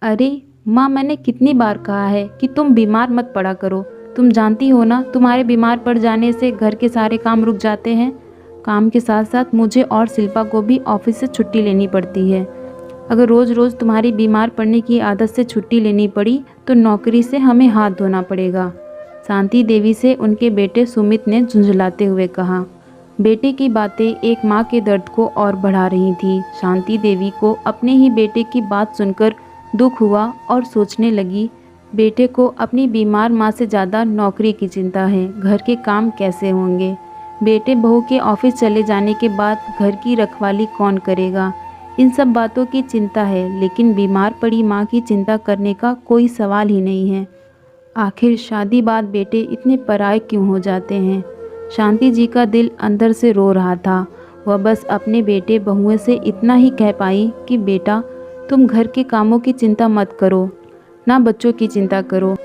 अरे माँ, मैंने कितनी बार कहा है कि तुम बीमार मत पड़ा करो। तुम जानती हो ना, तुम्हारे बीमार पड़ जाने से घर के सारे काम रुक जाते हैं। काम के साथ साथ मुझे और शिल्पा को भी ऑफिस से छुट्टी लेनी पड़ती है। अगर रोज़ रोज़ तुम्हारी बीमार पड़ने की आदत से छुट्टी लेनी पड़ी तो नौकरी से हमें हाथ धोना पड़ेगा। शांति देवी से उनके बेटे सुमित ने झुंझलाते हुए कहा। बेटे की बातें एक माँ के दर्द को और बढ़ा रही थी। शांति देवी को अपने ही बेटे की बात सुनकर दुख हुआ और सोचने लगी, बेटे को अपनी बीमार माँ से ज़्यादा नौकरी की चिंता है। घर के काम कैसे होंगे? बेटे बहू के ऑफिस चले जाने के बाद घर की रखवाली कौन करेगा? इन सब बातों की चिंता है, लेकिन बीमार पड़ी माँ की चिंता करने का कोई सवाल ही नहीं है। आखिर शादी बाद बेटे इतने पराये क्यों हो जाते हैं? शांति जी का दिल अंदर से रो रहा था। वह बस अपने बेटे बहुओं से इतना ही कह पाई कि बेटा, तुम घर के कामों की चिंता मत करो, ना बच्चों की चिंता करो।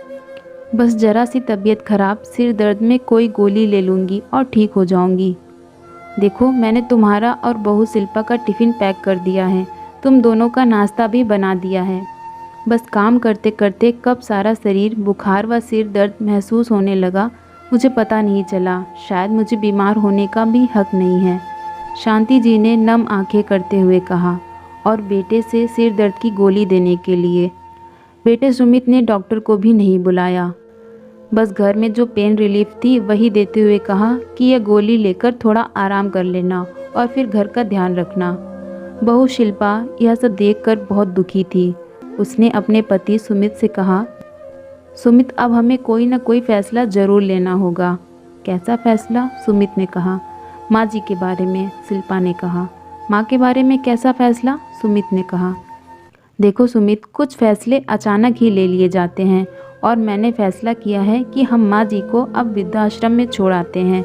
बस ज़रा सी तबीयत खराब, सिर दर्द में कोई गोली ले लूँगी और ठीक हो जाऊँगी। देखो, मैंने तुम्हारा और बहू शिल्पा का टिफ़िन पैक कर दिया है। तुम दोनों का नाश्ता भी बना दिया है। बस काम करते करते कब सारा शरीर बुखार व सिर दर्द महसूस होने लगा, मुझे पता नहीं चला। शायद मुझे बीमार होने का भी हक नहीं है, शांति जी ने नम आंखें करते हुए कहा, और बेटे से सिर दर्द की गोली देने के लिए बेटे सुमित ने डॉक्टर को भी नहीं बुलाया। बस घर में जो पेन रिलीफ थी वही देते हुए कहा कि यह गोली लेकर थोड़ा आराम कर लेना और फिर घर का ध्यान रखना। बहू शिल्पा यह सब देखकर बहुत दुखी थी। उसने अपने पति सुमित से कहा, सुमित, अब हमें कोई ना कोई फैसला ज़रूर लेना होगा। कैसा फैसला? सुमित ने कहा। माँ जी के बारे में, शिल्पा ने कहा। माँ के बारे में कैसा फैसला? सुमित ने कहा। देखो सुमित, कुछ फैसले अचानक ही ले लिए जाते हैं और मैंने फैसला किया है कि हम माँ जी को अब वृद्धाश्रम में छोड़ आते हैं।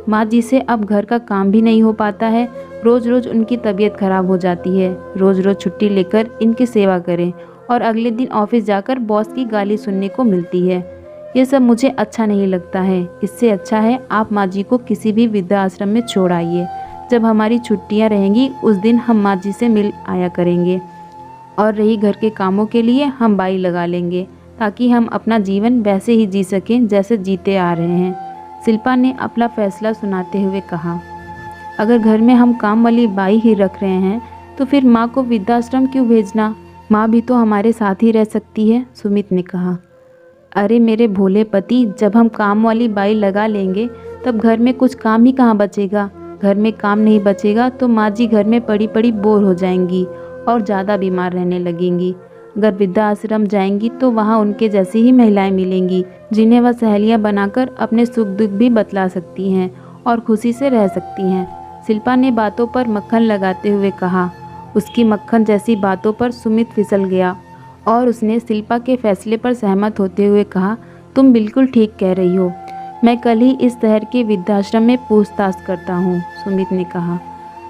माँ जी से अब घर का काम भी नहीं हो पाता है। रोज़ रोज़ उनकी तबीयत खराब हो जाती है। रोज़ रोज़ छुट्टी लेकर इनकी सेवा करें और अगले दिन ऑफिस जाकर बॉस की गाली सुनने को मिलती है। ये सब मुझे अच्छा नहीं लगता है। इससे अच्छा है आप माँ जी को किसी भी वृद्धाश्रम में छोड़ आइए। जब हमारी छुट्टियाँ रहेंगी उस दिन हम माँ जी से मिल आया करेंगे, और रही घर के कामों के लिए हम बाई लगा लेंगे, ताकि हम अपना जीवन वैसे ही जी सकें जैसे जीते आ रहे हैं। शिल्पा ने अपना फैसला सुनाते हुए कहा। अगर घर में हम काम वाली बाई ही रख रहे हैं तो फिर माँ को वृद्धाश्रम क्यों भेजना? माँ भी तो हमारे साथ ही रह सकती है, सुमित ने कहा। अरे मेरे भोले पति, जब हम काम वाली बाई लगा लेंगे तब घर में कुछ काम ही कहाँ बचेगा। घर में काम नहीं बचेगा तो माँ जी घर में पड़ी पड़ी बोर हो जाएंगी और ज़्यादा बीमार रहने लगेंगी। अगर वृद्धाश्रम जाएंगी तो वहाँ उनके जैसी ही महिलाएं मिलेंगी, जिन्हें वह सहेलियाँ बनाकर अपने सुख दुख भी बतला सकती हैं और खुशी से रह सकती हैं। शिल्पा ने बातों पर मक्खन लगाते हुए कहा। उसकी मक्खन जैसी बातों पर सुमित फिसल गया और उसने शिल्पा के फैसले पर सहमत होते हुए कहा, तुम बिल्कुल ठीक कह रही हो। मैं कल ही इस शहर के वृद्धाश्रम में पूछताछ करता हूँ, सुमित ने कहा।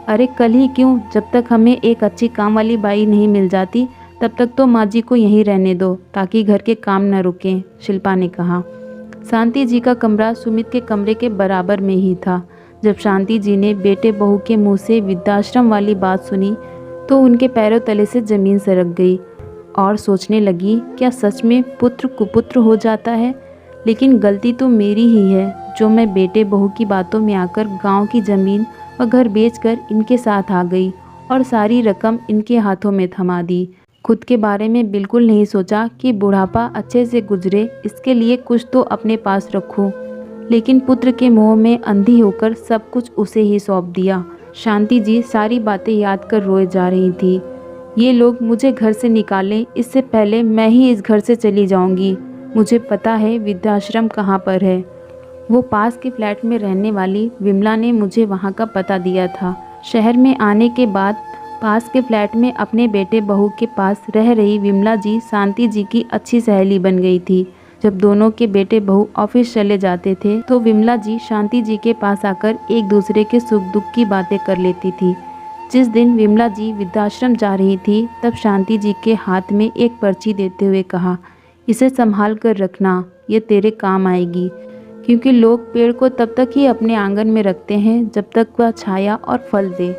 अरे कल ही क्यों? जब तक हमें एक अच्छी काम वाली बाई नहीं मिल जाती तब तक तो माँ जी को यहीं रहने दो, ताकि घर के काम न रुकें, शिल्पा ने कहा। शांति जी का कमरा सुमित के कमरे के बराबर में ही था। जब शांति जी ने बेटे बहू के मुंह से वृद्धाश्रम वाली बात सुनी तो उनके पैरों तले से ज़मीन सरक गई और सोचने लगी, क्या सच में पुत्र कुपुत्र हो जाता है? लेकिन गलती तो मेरी ही है, जो मैं बेटे बहू की बातों में आकर गांव की ज़मीन और घर बेचकर इनके साथ आ गई और सारी रकम इनके हाथों में थमा दी। खुद के बारे में बिल्कुल नहीं सोचा कि बुढ़ापा अच्छे से गुजरे, इसके लिए कुछ तो अपने पास रखूं। लेकिन पुत्र के मोह में अंधी होकर सब कुछ उसे ही सौंप दिया। शांति जी सारी बातें याद कर रोए जा रही थी। ये लोग मुझे घर से निकालें, इससे पहले मैं ही इस घर से चली जाऊंगी। मुझे पता है वृद्धाश्रम कहाँ पर है। वो पास के फ्लैट में रहने वाली विमला ने मुझे वहाँ का पता दिया था। शहर में आने के बाद पास के फ्लैट में अपने बेटे बहू के पास रह रही विमला जी शांति जी की अच्छी सहेली बन गई थी। जब दोनों के बेटे बहू ऑफिस चले जाते थे तो विमला जी शांति जी के पास आकर एक दूसरे के सुख दुख की बातें कर लेती थी। जिस दिन विमला जी वृद्धाश्रम जा रही थी तब शांति जी के हाथ में एक पर्ची देते हुए कहा, इसे संभाल कर रखना, ये तेरे काम आएगी। क्योंकि लोग पेड़ को तब तक ही अपने आंगन में रखते हैं जब तक वह छाया और फल दे।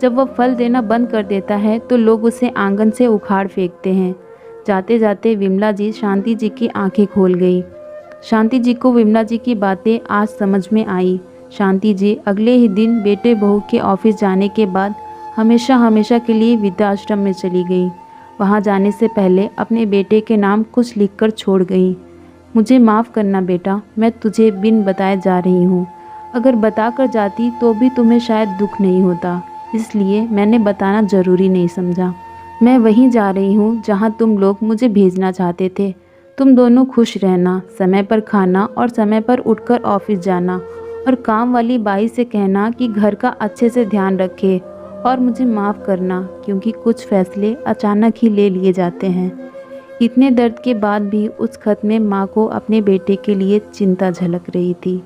जब वह फल देना बंद कर देता है तो लोग उसे आंगन से उखाड़ फेंकते हैं। जाते जाते विमला जी शांति जी की आंखें खोल गई। शांति जी को विमला जी की बातें आज समझ में आई। शांति जी अगले ही दिन बेटे बहू के ऑफिस जाने के बाद हमेशा हमेशा के लिए वृद्धाश्रम में चली गई। वहाँ जाने से पहले अपने बेटे के नाम कुछ लिखकर छोड़ गई। मुझे माफ़ करना बेटा, मैं तुझे बिन बताए जा रही हूँ। अगर बता कर जाती तो भी तुम्हें शायद दुख नहीं होता, इसलिए मैंने बताना ज़रूरी नहीं समझा। मैं वहीं जा रही हूँ जहाँ तुम लोग मुझे भेजना चाहते थे। तुम दोनों खुश रहना, समय पर खाना और समय पर उठकर ऑफिस जाना, और काम वाली बाई से कहना कि घर का अच्छे से ध्यान रखे, और मुझे माफ़ करना क्योंकि कुछ फैसले अचानक ही ले लिए जाते हैं। इतने दर्द के बाद भी उस खत में माँ को अपने बेटे के लिए चिंता झलक रही थी।